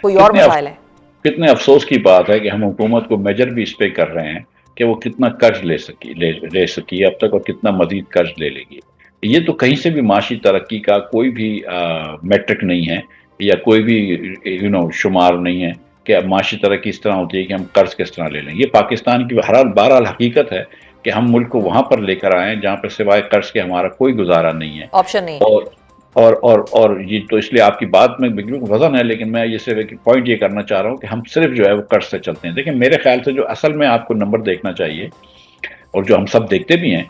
A: کوئی اور مسائل ہے؟
C: کتنے افسوس کی بات ہے کہ ہم حکومت کو میجر بھی اس پہ کر رہے ہیں کہ وہ کتنا قرض لے سکی اب تک، اور کتنا مزید قرض لے لے گی. یہ تو کہیں سے بھی معاشی ترقی کا کوئی بھی میٹرک نہیں ہے، یا کوئی بھی شمار نہیں ہے کہ اب معاشی ترقی اس طرح ہوتی ہے کہ ہم قرض کس طرح لے لیں. یہ پاکستان کی بہرحال حقیقت ہے کہ ہم ملک کو وہاں پر لے کر آئے ہیں جہاں پہ سوائے قرض کے ہمارا کوئی گزارا نہیں ہے،
A: آپشن نہیں ہے.
C: اور یہ تو اس لیے آپ کی بات میں بالکل وزن ہے، لیکن میں یہ صرف پوائنٹ یہ کرنا چاہ رہا ہوں کہ ہم صرف جو ہے وہ قرض سے چلتے ہیں. دیکھیں میرے خیال سے جو اصل میں آپ کو نمبر دیکھنا چاہیے، اور جو ہم سب دیکھتے بھی ہیں،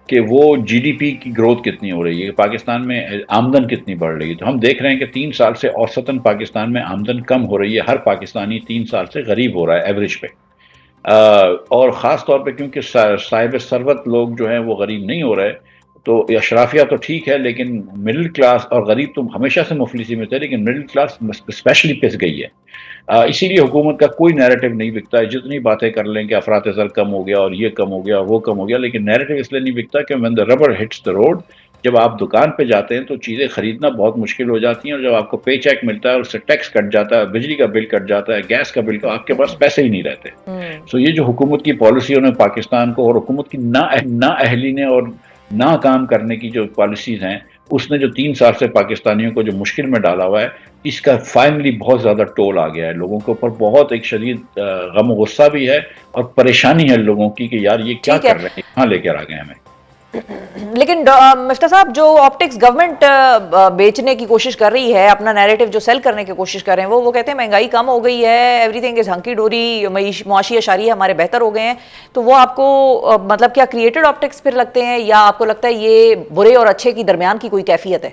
C: کہ وہ جی ڈی پی کی گروتھ کتنی ہو رہی ہے، پاکستان میں آمدن کتنی بڑھ رہی ہے. تو ہم دیکھ رہے ہیں کہ 3 سال سے اوسطاً پاکستان میں آمدن کم ہو رہی ہے. ہر پاکستانی 3 سال سے غریب ہو رہا ہے ایوریج پہ، اور خاص طور پہ کیونکہ صاحب ثروت لوگ جو ہیں وہ غریب نہیں ہو رہے. تو اشرافیہ تو ٹھیک ہے، لیکن مڈل کلاس اور غریب تو ہمیشہ سے مفلسی میں تھے، لیکن مڈل کلاس اسپیشلی پس گئی ہے. اسی لیے حکومت کا کوئی نیریٹو نہیں بکتا ہے. جتنی باتیں کر لیں کہ افراط زر کم ہو گیا اور یہ کم ہو گیا وہ کم ہو گیا، لیکن نیریٹو اس لیے نہیں بکتا کہ when the rubber hits the road، جب آپ دکان پہ جاتے ہیں تو چیزیں خریدنا بہت مشکل ہو جاتی ہیں، اور جب آپ کو پے چیک ملتا ہے اور اس سے ٹیکس کٹ جاتا ہے، بجلی کا بل کٹ جاتا ہے، گیس کا بل کا، آپ کے پاس پیسے ہی نہیں رہتے. سو یہ جو حکومت کی پالیسیوں نے پاکستان کو، اور حکومت کی نااہلی نے اور نہ کام کرنے کی جو پالیسیز ہیں، اس نے جو 3 سال سے پاکستانیوں کو جو مشکل میں ڈالا ہوا ہے، اس کا فائنلی بہت زیادہ ٹول آ گیا ہے لوگوں کے اوپر. بہت ایک شدید غم و غصہ بھی ہے اور پریشانی ہے لوگوں کی کہ یار یہ کیا کر رہے ہیں، کہاں لے کر آ گئے ہمیں.
A: لیکن مفتیٰ صاحب، جو آپٹکس گورنمنٹ بیچنے کی کوشش کر رہی ہے، اپنا نیریٹو جو سیل کرنے کی کوشش کر رہے ہیں، وہ کہتے ہیں مہنگائی کم ہو گئی ہے، ایوری تھنگ از ہنکی ڈوری، معاشی اشاریہ ہمارے بہتر ہو گئے ہیں. تو وہ آپ کو مطلب کیا کریٹڈ آپٹکس پھر لگتے ہیں، یا آپ کو لگتا ہے یہ برے اور اچھے کی درمیان کی کوئی کیفیت ہے؟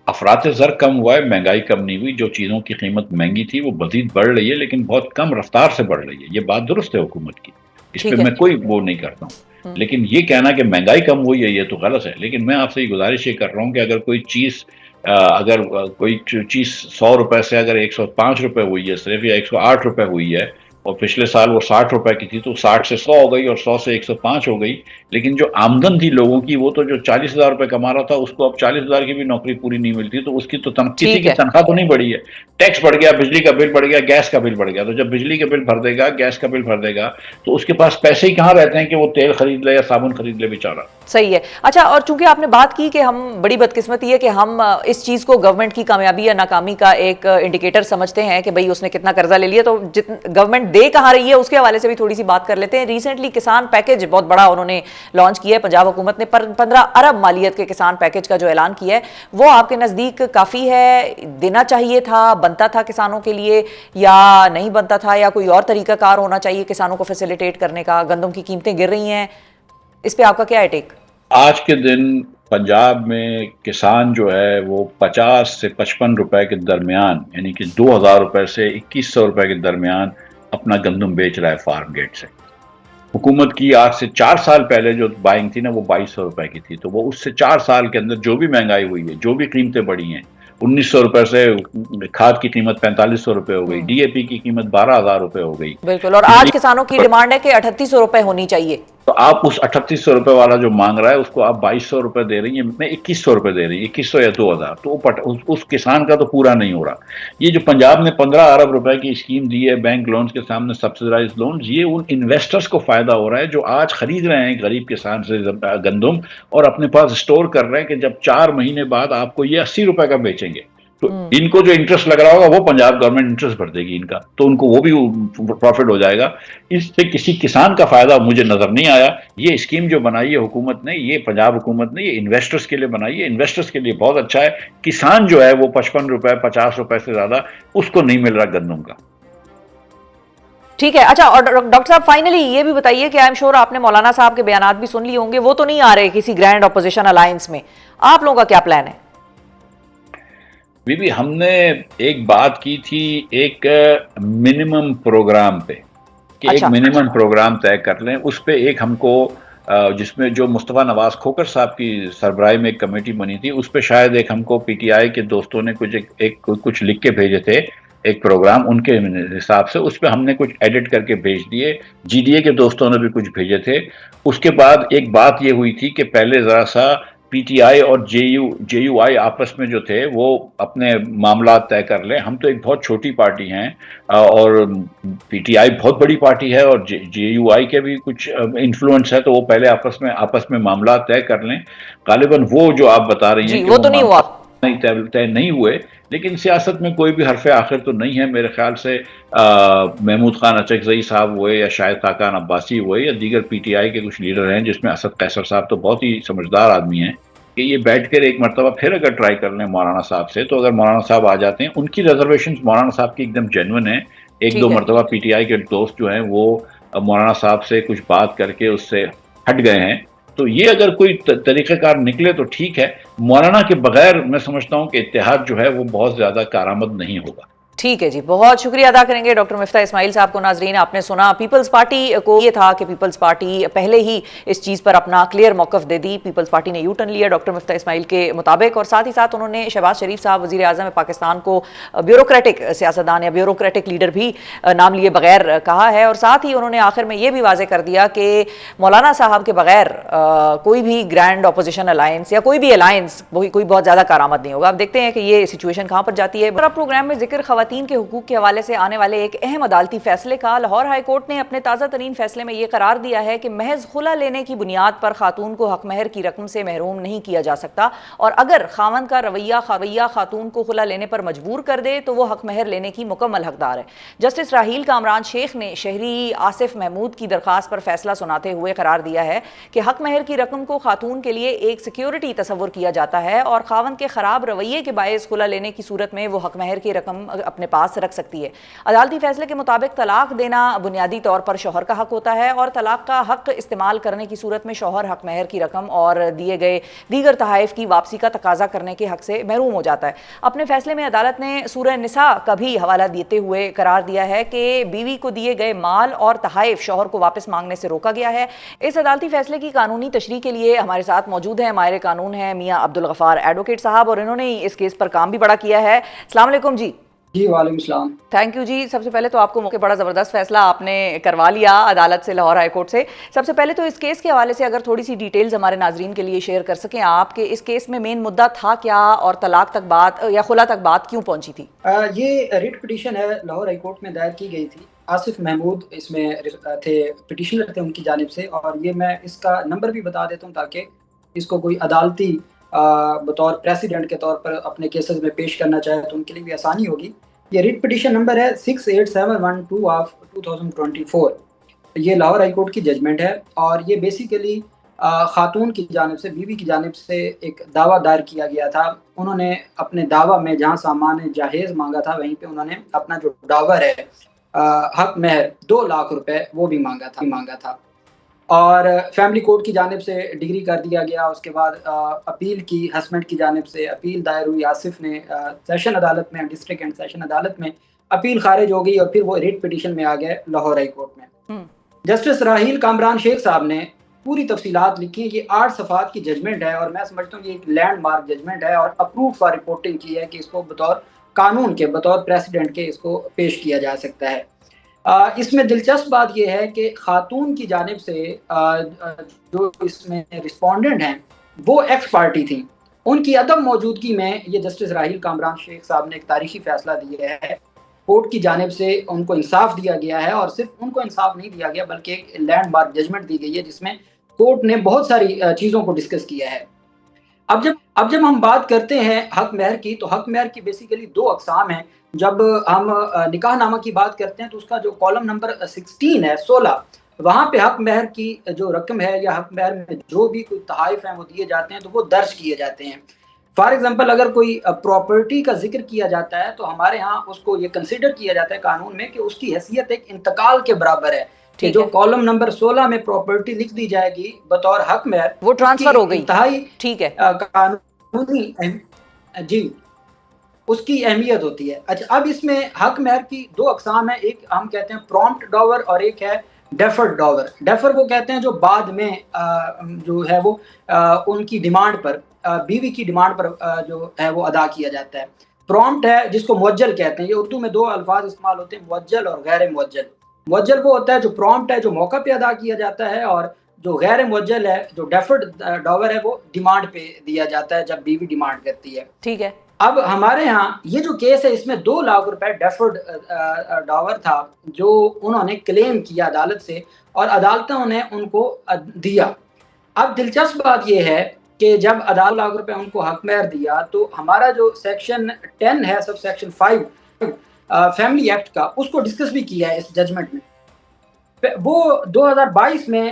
C: افراط زر کم ہوا ہے، مہنگائی کم نہیں ہوئی، جو چیزوں کی قیمت مہنگی تھی وہ مزید بڑھ رہی ہے، لیکن بہت کم رفتار سے بڑھ رہی ہے، یہ بات درست ہے حکومت کی، اس پہ
A: ٹھیک ہے.
C: میں کوئی وہ نہیں کرتا ہوں، لیکن یہ کہنا کہ مہنگائی کم ہوئی ہے یہ تو غلط ہے. لیکن میں آپ سے یہ گزارش یہ کر رہا ہوں کہ اگر کوئی چیز اگر کوئی چیز 100 روپے سے اگر 105 روپے ہوئی ہے صرف، یا 108 روپے ہوئی ہے، اور پچھلے سال وہ 60 روپے کی تھی، تو 60 سے 100 ہو گئی اور 100 سے 105 ہو گئی، لیکن جو آمدن تھی لوگوں کی، وہ تو جو 40,000 روپے کما رہا تھا اس کو اب 40,000 کی بھی نوکری پوری نہیں ملتی، تو اس کی تو کسی
A: ٹھیک
C: کی
A: ہے.
C: تنخواہ تو نہیں بڑھی ہے. ٹیکس بڑھ گیا، بجلی کا بل بڑھ گیا، گیس کا بل بڑھ گیا، تو جب بجلی کا بل بھر دے گا، گیس کا بل بھر دے گا، تو اس کے پاس پیسے ہی کہاں رہتے ہیں کہ وہ تیل خرید لے یا صابن خرید لے بیچارہ.
A: صحیح ہے. اچھا، اور چونکہ آپ نے بات کی کہ ہم بڑی بدقسمتی ہے کہ ہم اس چیز کو گورنمنٹ کی کامیابی یا ناکامی کا ایک انڈیکیٹر سمجھتے ہیں کہ بھئی اس نے کتنا قرضہ لے لیا، تو گورنمنٹ دے کہاں رہی ہے اس کے حوالے سے بھی تھوڑی سی بات کر لیتے ہیں. ریسنٹلی کسان پیکج بہت بڑا انہوں نے لانچ کیا ہے، پنجاب حکومت نے 15 ارب مالیت کے کسان پیکج کا جو اعلان کیا ہے، وہ آپ کے نزدیک کافی ہے؟ دینا چاہیے تھا؟ بنتا تھا کسانوں کے لیے یا نہیں بنتا تھا؟ یا کوئی اور طریقہ کار ہونا چاہیے کسانوں کو فیسیلیٹیٹ کرنے کا؟ گندم کی قیمتیں گر رہی ہیں، اس پہ آپ کا کیا ہے ٹیک؟
C: آج کے دن پنجاب میں کسان جو ہے وہ 50 سے 55 روپے کے درمیان، یعنی کہ 2,000 روپے سے 2,100 روپے کے درمیان اپنا گندم بیچ رہا ہے فارم گیٹ سے. حکومت کی آج سے 4 سال پہلے جو بائنگ تھی نا وہ 2,200 روپے کی تھی، تو وہ اس سے 4 سال کے اندر جو بھی مہنگائی ہوئی ہے، جو بھی قیمتیں بڑھی ہیں، 1,900 روپے سے کھاد کی قیمت 4,500 روپے ہو گئی، ڈی اے پی کی قیمت 12,000 روپے ہو گئی.
A: بالکل. اور
C: بجلی
A: آج کسانوں کی ڈیمانڈ ہے کہ 3800 روپے ہونی چاہیے.
C: تو آپ اس 3800 روپے والا جو مانگ رہا ہے اس کو آپ 2,200 روپے دے رہی ہیں، میں 2,100 روپے دے رہی ہیں، 2,100 یا 2,000، تو اس کسان کا تو پورا نہیں ہو رہا. یہ جو پنجاب نے 15 ارب روپے کی اسکیم دی ہے بینک لونز کے سامنے، سبسیڈائز لونز، یہ ان انویسٹرز کو فائدہ ہو رہا ہے جو آج خرید رہے ہیں غریب کسان سے گندم، اور اپنے پاس اسٹور کر رہے ہیں کہ جب 4 مہینے بعد آپ کو یہ 80 روپے کا بیچیں گے، تو ان کو جو انٹرسٹ لگ رہا ہوگا وہ پنجاب گورنمنٹ انٹرسٹ بھر دے گی ان کا، تو ان کو وہ بھی پروفٹ ہو جائے گا. اس سے کسی کسان کا فائدہ مجھے نظر نہیں آیا. یہ اسکیم جو بنائی ہے حکومت نے، یہ پنجاب حکومت نے، یہ انویسٹرز کے لیے بنائی ہے. انویسٹرز کے لیے بہت اچھا ہے. کسان جو ہے وہ 55 روپے 50 روپے سے زیادہ اس کو نہیں مل رہا گندم کا.
A: ٹھیک ہے. اچھا، اور ڈاکٹر صاحب فائنلی یہ بھی بتائیے کہ آئی ایم شور آپ نے مولانا صاحب کے بیانات بھی سن لیے ہوں گے، وہ تو نہیں آ رہے کسی گرینڈ اپوزیشن الائنس میں، آپ لوگوں کا کیا پلان ہے؟
C: بی ہم نے ایک بات کی تھی ایک منیمم پروگرام پہ، کہ ایک منیمم پروگرام طے کر لیں. اس پہ ایک ہم کو جس میں جو مصطفیٰ نواز کھوکر صاحب کی سربراہی میں ایک کمیٹی بنی تھی، اس پہ شاید ایک ہم کو پی ٹی آئی کے دوستوں نے کچھ لکھ کے بھیجے تھے، ایک پروگرام ان کے حساب سے، اس پہ ہم نے کچھ ایڈٹ کر کے بھیج دیے. جی ڈی اے کے دوستوں نے بھی کچھ بھیجے تھے. اس کے بعد ایک بات یہ ہوئی تھی کہ پہلے ذرا سا پی ٹی آئی اور جے یو آئی آپس میں جو تھے وہ اپنے معاملات طے کر لیں. ہم تو ایک بہت چھوٹی پارٹی ہیں اور پی ٹی آئی بہت بڑی پارٹی ہے، اور جے یو آئی کے بھی کچھ انفلوئنس ہے، تو وہ پہلے آپس میں معاملات طے کر لیں. غالباً وہ جو آپ بتا رہی ہیں کہ
A: وہ تو نہیں ہوا،
C: طے نہیں ہوئے، لیکن سیاست میں کوئی بھی حرف آخر تو نہیں ہے. میرے خیال سے محمود خان اچکزئی صاحب ہوئے یا شاہد خاقان عباسی ہوئے یا دیگر پی ٹی آئی کے کچھ لیڈر ہیں، جس میں اسد قیصر صاحب تو بہت ہی سمجھدار آدمی ہیں، کہ یہ بیٹھ کر ایک مرتبہ پھر اگر ٹرائی کر لیں مولانا صاحب سے، تو اگر مولانا صاحب آ جاتے ہیں، ان کی ریزرویشنز مولانا صاحب کی ایک دم جینوئن ہیں. ایک دو مرتبہ پی ٹی آئی کے دوست جو ہیں وہ مولانا صاحب سے کچھ بات کر کے اس سے ہٹ گئے ہیں. تو یہ اگر کوئی طریقہ کار نکلے تو ٹھیک ہے. مولانا کے بغیر میں سمجھتا ہوں کہ اتحاد جو ہے وہ بہت زیادہ کارآمد نہیں ہوگا.
A: ٹھیک ہے جی، بہت شکریہ ادا کریں گے ڈاکٹر مفتاح اسماعیل صاحب کو. ناظرین، آپ نے سنا پیپلز پارٹی کو یہ تھا کہ پیپلز پارٹی پہلے ہی اس چیز پر اپنا کلیئر موقف دے دی. پیپلز پارٹی نے یو ٹرن لیا ڈاکٹر مفتاح اسماعیل کے مطابق، اور ساتھ ہی ساتھ انہوں نے شہباز شریف صاحب وزیر اعظم پاکستان کو بیوروکریٹک سیاستدان یا بیوروکریٹک لیڈر بھی نام لیے بغیر کہا ہے. اور ساتھ ہی انہوں نے آخر میں یہ بھی واضح کر دیا کہ مولانا صاحب کے بغیر کوئی بھی گرینڈ اپوزیشن الائنس یا کوئی بھی الائنس کوئی بہت زیادہ کارآمد نہیں ہوگا. اب دیکھتے ہیں کہ یہ سچویشن کہاں پر جاتی ہے. پروگرام میں ذکر خواتین کے حقوق کے حوالے سے آنے والے ایک اہم عدالتی فیصلے کا. لاہور ہائی کورٹ نے اپنے تازہ ترین فیصلے میں یہ قرار دیا ہے کہ محض خلا لینے کی بنیاد پر خاتون کو حق مہر کی رقم سے محروم نہیں کیا جا سکتا، اور اگر خاوند کا رویہ خاتون کو خلا لینے پر مجبور کر دے تو وہ حق مہر لینے کی مکمل حقدار ہے. جسٹس راحیل کامران شیخ نے شہری آصف محمود کی درخواست پر فیصلہ سناتے ہوئے قرار دیا ہے کہ حق مہر کی رقم کو خاتون کے لیے ایک سیکیورٹی تصور کیا جاتا ہے، اور خاوند کے خراب رویے کے باعث خلا لینے کی صورت میں وہ حق مہر کی رقم اپنے اپنے پاس رکھ سکتی ہے۔ عدالتی فیصلے کے مطابق طلاق دینا بنیادی طور پر شوہر کا حق ہوتا ہے اور طلاق کا حق استعمال کرنے کی صورت میں شوہر حق مہر کی رقم اور دیے گئے دیگر تحائف کی واپسی کا تقاضا کرنے کے حق سے محروم ہو جاتا ہے۔ اپنے فیصلے میں عدالت نے سورہ نساء کا بھی حوالہ دیتے ہوئے قرار دیا ہے کہ بیوی کو دیے گئے مال اور تحائف شوہر کو واپس مانگنے سے روکا گیا ہے۔ اس عدالتی فیصلے کی قانونی تشریح کے لیے ہمارے ساتھ موجود ہیں ماہر قانون ہیں میاں عبدالغفار ایڈوکیٹ صاحب، اور انہوں نے اس کیس پر کام بھی بڑا کیا ہے۔ السلام علیکم جی۔
D: جی وعلیکم السلام۔
A: تھینک یو جی۔ سب سے پہلے تو آپ کو بڑا زبردست فیصلہ آپ نے کروا لیا عدالت سے، لاہور ہائی کورٹ سے۔ سب سے پہلے تو اس کیس کے حوالے سے اگر تھوڑی سی ڈیٹیلز ہمارے ناظرین کے لیے شیئر کر سکیں آپ کہ اس کیس میں مین مدعا تھا کیا اور طلاق تک بات یا خلا تک بات کیوں پہنچی تھی؟
D: یہ ریٹ پٹیشن ہے، لاہور ہائی کورٹ میں دائر کی گئی تھی۔ آصف محمود اس میں تھے، پٹیشنر تھے ان کی جانب سے، اور یہ میں اس کا نمبر بھی بتا دیتا ہوں تاکہ اس کو کوئی عدالتی بطور پریسیڈنٹ کے طور پر اپنے کیسز میں پیش کرنا چاہے تو ان کے لیے بھی آسانی ہوگی۔ یہ ریٹ پٹیشن نمبر ہے 68712 آف 2024۔ یہ لاہور ہائی کورٹ کی ججمنٹ ہے اور یہ بیسیکلی خاتون کی جانب سے، بیوی کی جانب سے ایک دعویٰ دائر کیا گیا تھا۔ انہوں نے اپنے دعویٰ میں جہاں سامان جہیز مانگا تھا وہیں پہ انہوں نے اپنا جو ڈاور ہے حق مہر 2 لاکھ روپے وہ بھی مانگا تھا اور فیملی کورٹ کی جانب سے ڈگری کر دیا گیا۔ اس کے بعد اپیل کی، ہسبینڈ کی جانب سے اپیل دائر ہوئی، آصف نے سیشن عدالت میں، ڈسٹرکٹ اینڈ سیشن عدالت میں اپیل خارج ہو گئی اور پھر وہ ریٹ پٹیشن میں آ گئے لاہور ہائی کورٹ میں۔ جسٹس راحیل کامران شیخ صاحب نے پوری تفصیلات لکھی ہیں۔ یہ 8 صفحات کی ججمنٹ ہے اور میں سمجھتا ہوں یہ ایک لینڈ مارک ججمنٹ ہے اور اپروو فار رپورٹنگ کی ہے کہ اس کو بطور قانون کے، بطور پریسیڈنٹ کے اس کو پیش کیا جا سکتا ہے۔ اس میں دلچسپ بات یہ ہے کہ خاتون کی جانب سے جو اس میں رسپونڈنٹ ہیں وہ ایکس پارٹی تھیں، ان کی عدم موجودگی میں یہ جسٹس راحیل کامران شیخ صاحب نے ایک تاریخی فیصلہ دیا ہے۔ کورٹ کی جانب سے ان کو انصاف دیا گیا ہے اور صرف ان کو انصاف نہیں دیا گیا بلکہ ایک لینڈ مارک ججمنٹ دی گئی ہے جس میں کورٹ نے بہت ساری چیزوں کو ڈسکس کیا ہے۔ اب جب ہم بات کرتے ہیں حق مہر کی تو حق مہر کی بیسیکلی 2 اقسام ہیں۔ جب ہم نکاح نامہ کی بات کرتے ہیں تو اس کا جو کالم نمبر 16 ہے، 16، وہاں پہ حق مہر کی جو رقم ہے یا حق مہر میں جو بھی کوئی تحائف ہیں وہ دیے جاتے ہیں تو وہ درج کیے جاتے ہیں۔ فار ایگزامپل اگر کوئی پراپرٹی کا ذکر کیا جاتا ہے تو ہمارے ہاں اس کو یہ کنسیڈر کیا جاتا ہے قانون میں کہ اس کی حیثیت ایک انتقال کے برابر ہے، کہ جو کالم نمبر 16 میں پراپرٹی لکھ دی جائے گی بطور حق مہر
A: وہ ٹرانسفر ہو گئی،
D: انتہائی
A: ٹھیک ہے،
D: قانونی جی اس کی اہمیت ہوتی ہے۔ اچھا، اب اس میں حق مہر کی 2 اقسام ہیں، ایک ہم کہتے ہیں پرومپٹ ڈاور اور ایک ہے ڈیفرڈ ڈاور۔ ڈیفر وہ کہتے ہیں جو بعد میں جو ہے وہ ان کی ڈیمانڈ پر، بیوی کی ڈیمانڈ پر جو ہے وہ ادا کیا جاتا ہے۔ پرومپٹ ہے جس کو مؤجل کہتے ہیں۔ یہ اردو میں 2 الفاظ استعمال ہوتے ہیں، مؤجل اور غیر مؤجل۔ مؤجل وہ ہوتا ہے جو پرومپٹ ہے، جو موقع پہ ادا کیا جاتا ہے، اور جو غیر مؤجل ہے، جو ڈیفرڈ ڈاور ہے، وہ ڈیمانڈ پہ دیا جاتا ہے جب بیوی ڈیمانڈ کرتی ہے۔
A: ٹھیک ہے۔
D: اب ہمارے ہاں یہ جو کیس ہے اس میں 2 لاکھ روپے ڈیفرڈ ڈاور تھا جو انہوں نے کلیم کیا عدالت سے اور عدالتوں نے ان کو دیا۔ اب دلچسپ بات یہ ہے کہ جب عدالت 2 لاکھ روپے ان کو حق مہر دیا تو ہمارا جو سیکشن 10 ہے، سب سیکشن 5 فیملی ایکٹ کا، اس کو ڈسکس بھی کیا ہے اس ججمنٹ میں۔ وہ 2022 میں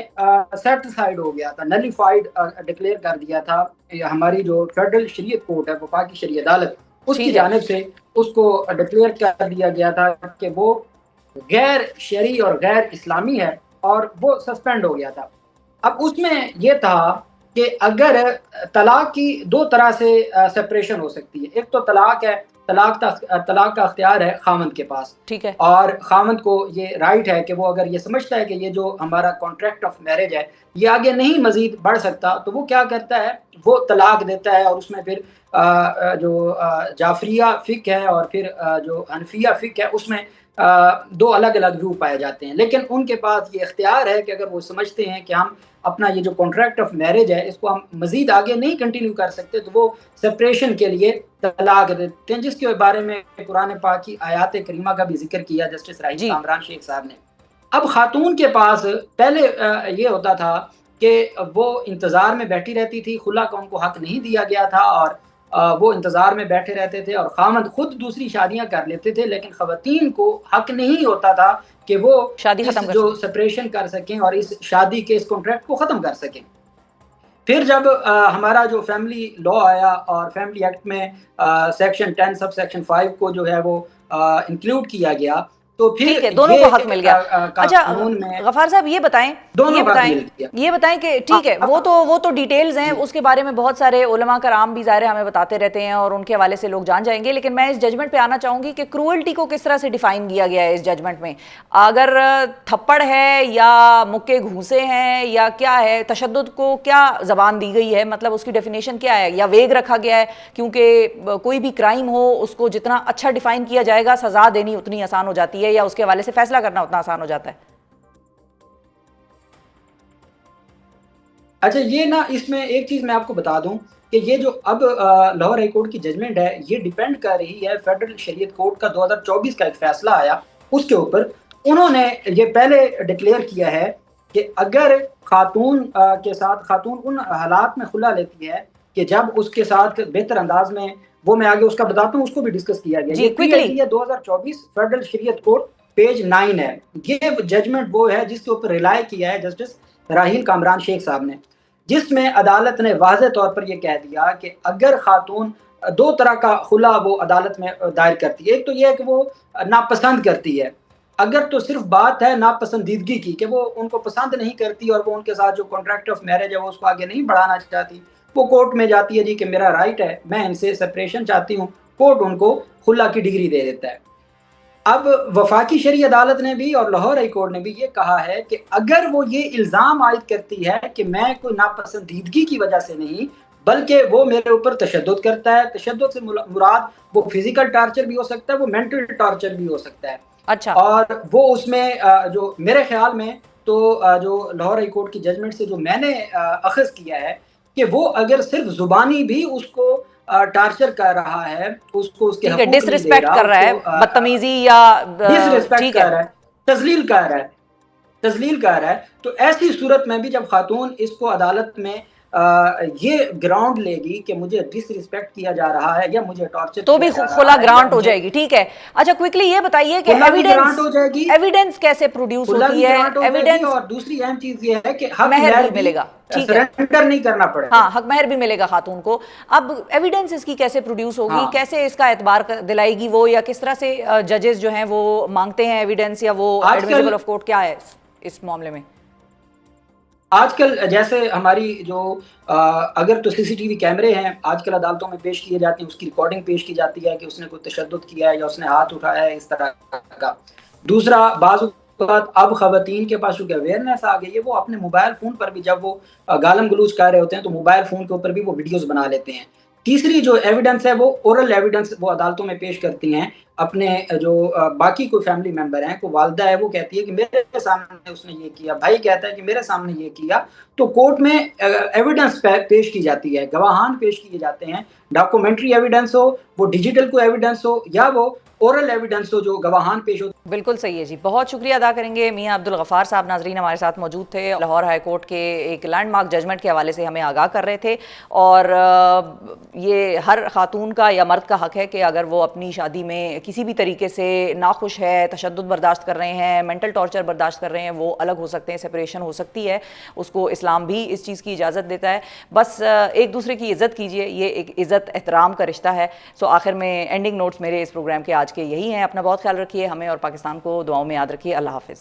D: سیٹسفائیڈ ہو گیا تھا، نلیفائیڈ ڈکلیئر کر دیا تھا ہماری جو فیڈرل شریعت کورٹ ہے، وفاقی شرعی عدالت، اس کی جانب سے اس کو ڈکلیئر کر دیا گیا تھا کہ وہ غیر شرعی اور غیر اسلامی ہے اور وہ سسپینڈ ہو گیا تھا۔ اب اس میں یہ تھا کہ اگر طلاق کی 2 طرح سے سپریشن ہو سکتی ہے، ایک تو طلاق ہے، طلاق کا اختیار ہے خامند کے پاس،
A: ٹھیک ہے،
D: اور خامند کو یہ رائٹ ہے کہ وہ اگر یہ سمجھتا ہے کہ یہ جو ہمارا کانٹریکٹ آف میرج ہے یہ آگے نہیں مزید بڑھ سکتا تو وہ کیا کرتا ہے، وہ طلاق دیتا ہے۔ اور اس میں پھر جو جعفریہ فقہ ہے اور پھر جو حنفیہ فقہ ہے اس میں 2 الگ الگ ویو پائے جاتے ہیں، لیکن ان کے پاس یہ اختیار ہے کہ اگر وہ سمجھتے ہیں کہ ہم اپنا یہ جو کانٹریکٹ آف میرج ہے اس کو ہم مزید آگے نہیں کنٹینیو کر سکتے تو وہ سپریشن کے لیے طلاق دیتے ہیں، جس کے بارے میں قرآن پاک کی آیات کریمہ کا بھی ذکر کیا جسٹس راحیل کامران شیخ صاحب نے۔ اب خاتون کے پاس پہلے یہ ہوتا تھا کہ وہ انتظار میں بیٹھی رہتی تھی، خلا کا ان کو حق نہیں دیا گیا تھا اور وہ انتظار میں بیٹھے رہتے تھے، اور خامد خود دوسری شادیاں کر لیتے تھے، لیکن خواتین کو حق نہیں ہوتا تھا کہ وہ
A: شادی ختم
D: جو سپریشن کر سکیں اور اس شادی کے اس کانٹریکٹ کو ختم کر سکیں۔ پھر جب ہمارا جو فیملی لا آیا اور فیملی ایکٹ میں سیکشن 10 سب سیکشن 5 کو جو ہے وہ انکلوڈ کیا گیا تو پھر
A: ٹھیک ہے، دونوں کو حق مل گیا. اچھا
D: قانون میں
A: غفار صاحب یہ بتائیں یہ بتائیں کہ ٹھیک ہے وہ تو ڈیٹیلز ہیں، اس کے بارے میں بہت سارے علماء کرام بھی ظاہر ہمیں بتاتے رہتے ہیں اور ان کے حوالے سے لوگ جان جائیں گے، لیکن میں اس ججمنٹ پہ آنا چاہوں گی کہ کروئلٹی کو کس طرح سے ڈیفائن کیا گیا ہے اس ججمنٹ میں. اگر تھپڑ ہے یا مکے گھوسے ہیں یا کیا ہے، تشدد کو کیا زبان دی گئی ہے، مطلب اس کی ڈیفینیشن کیا ہے، یا ویگ رکھا گیا ہے کیونکہ کوئی بھی کرائم ہو اس کو جتنا اچھا ڈیفائن کیا جائے گا سزا دینی اتنی آسان ہو جاتی ہے یا اس کے حوالے سے فیصلہ کرنا اتنا آسان ہو جاتا ہے؟
D: اچھا یہ نا اس میں ایک چیز میں آپ کو بتا دوں کہ یہ جو اب لاہور ہائی کورٹ کی ججمنٹ ہے یہ ڈیپینڈ کر رہی ہے فیڈرل شریعت کورٹ کا 2024 کا ایک فیصلہ آیا اس کے اوپر. انہوں نے یہ پہلے ڈکلیئر کیا ہے کہ اگر خاتون کے ساتھ خاتون ان حالات میں خلا لیتی ہے کہ جب اس کے ساتھ بہتر انداز میں، وہ میں آگے اس کا بتاتا ہوں، اس کو بھی ڈسکس کیا گیا. یہ PID 2024 فیڈرل شریعت کورٹ پیج 9 ہے. یہ ججمنٹ وہ ہے جس کے اوپر ریلائے کیا ہے جسٹس راحیل کامران شیخ صاحب نے، جس میں عدالت نے واضح طور پر یہ کہہ دیا کہ اگر خاتون دو طرح کا خلا وہ عدالت میں دائر کرتی ہے. ایک تو یہ ہے کہ وہ ناپسند کرتی ہے، اگر تو صرف بات ہے ناپسندیدگی کی کہ وہ ان کو پسند نہیں کرتی اور وہ ان کے ساتھ جو کانٹریکٹ آف میرج ہے وہ اس کو آگے نہیں بڑھانا چاہتی، وہ کورٹ میں جاتی ہے جی کہ میرا رائٹ ہے، میں ان سے سپریشن چاہتی ہوں، کورٹ ان کو خلا کی ڈگری دے دیتا ہے. اب وفاقی شرعی عدالت نے بھی اور لاہور ہائی کورٹ نے بھی یہ کہا ہے کہ اگر وہ یہ الزام عائد کرتی ہے کہ میں کوئی ناپسندیدگی کی وجہ سے نہیں بلکہ وہ میرے اوپر تشدد کرتا ہے، تشدد سے مراد وہ فزیکل ٹارچر بھی ہو سکتا ہے، وہ مینٹل ٹارچر بھی ہو سکتا ہے.
A: اچھا، اور
D: وہ اس میں جو میرے خیال میں تو جو لاہور ہائی کورٹ کی ججمنٹ سے جو میں نے اخذ کیا ہے کہ وہ اگر صرف زبانی بھی اس کو ٹارچر کر رہا ہے، اس کو اس کے حقوق
A: ڈس ریسپیکٹ کر رہا ہے، بدتمیزی یا
D: ڈس ریسپیکٹ کر رہا ہے، تذلیل کر رہا ہے، تو ایسی صورت میں بھی جب خاتون اس کو عدالت میں یہ گراؤنڈ لے گی کہ مجھے ڈس ریسپیکٹ کیا جا رہا ہے یا مجھے ٹارچر
A: تو بھی خلا گرانٹ ہو جائے گی. ٹھیک ہے. اچھا کوئکلی یہ بتائیے کہ ایویڈنس کیسے پروڈیوس ہوتی ہے؟ ایویڈنس
D: اور دوسری اہم چیز یہ ہے کہ حق
A: مہر بھی ملے گا، ٹھیک ہے،
D: سرنڈر نہیں کرنا پڑے گا.
A: ہاں حق مہر بھی ملے گا خاتون کو. اب ایویڈنس اس کی کیسے پروڈیوس ہوگی، کیسے اس کا اعتبار دلائے گی وہ، یا کس طرح سے ججز جو ہیں وہ مانگتے ہیں ایویڈنس، یا وہ ایڈمیسیبل آف کورٹ کیا ہے اس معاملے میں؟
D: آج کل جیسے ہماری جو اگر تو CCTV کیمرے ہیں آج کل عدالتوں میں پیش کیے جاتے ہیں، اس کی ریکارڈنگ پیش کی جاتی ہے کہ اس نے کوئی تشدد کیا ہے یا اس نے ہاتھ اٹھایا ہے اس طرح کا. دوسرا بعض اوقات اب خواتین کے پاس چونکہ اویئرنیس آ گئی ہے، وہ اپنے موبائل فون پر بھی جب وہ گالم گلوچ کر رہے ہوتے ہیں تو موبائل فون کے اوپر بھی وہ ویڈیوز بنا لیتے ہیں. تیسری جو ایویڈنس ہے وہ اورل ایویڈنس وہ عدالتوں میں پیش کرتی ہیں. اپنے جو باقی کوئی فیملی ممبر ہیں، کوئی والدہ ہے وہ کہتی ہے کہ میرے سامنے اس نے یہ کیا، بھائی کہتا ہے کہ میرے سامنے یہ کیا، تو کورٹ میں ایویڈنس پیش کی جاتی ہے، گواہان پیش کیے جاتے ہیں. ڈاکومنٹری ایویڈنس ہو، وہ ڈیجیٹل کو ایویڈنس ہو، یا وہ اورل ایویڈنس ہو جو گواہان پیش ہو.
A: بالکل صحیح ہے جی. بہت شکریہ ادا کریں گے میاں عبدالغفار صاحب. ناظرین ہمارے ساتھ موجود تھے، لاہور ہائی کورٹ کے ایک لینڈ مارک ججمنٹ کے حوالے سے ہمیں آگاہ کر رہے تھے. اور یہ ہر خاتون کا یا مرد کا حق ہے کہ اگر وہ اپنی شادی میں کسی بھی طریقے سے ناخوش ہے، تشدد برداشت کر رہے ہیں، مینٹل ٹارچر برداشت کر رہے ہیں، وہ الگ ہو سکتے ہیں، سپریشن ہو سکتی ہے، اس کو اسلام بھی اس چیز کی اجازت دیتا ہے. بس ایک دوسرے کی عزت کیجئے، یہ ایک عزت احترام کا رشتہ ہے. سو آخر میں اینڈنگ نوٹس میرے اس پروگرام کے آج کے یہی ہیں. اپنا بہت خیال رکھیے، ہمیں اور پاکستان کو دعاؤں میں یاد رکھیے. اللہ حافظ.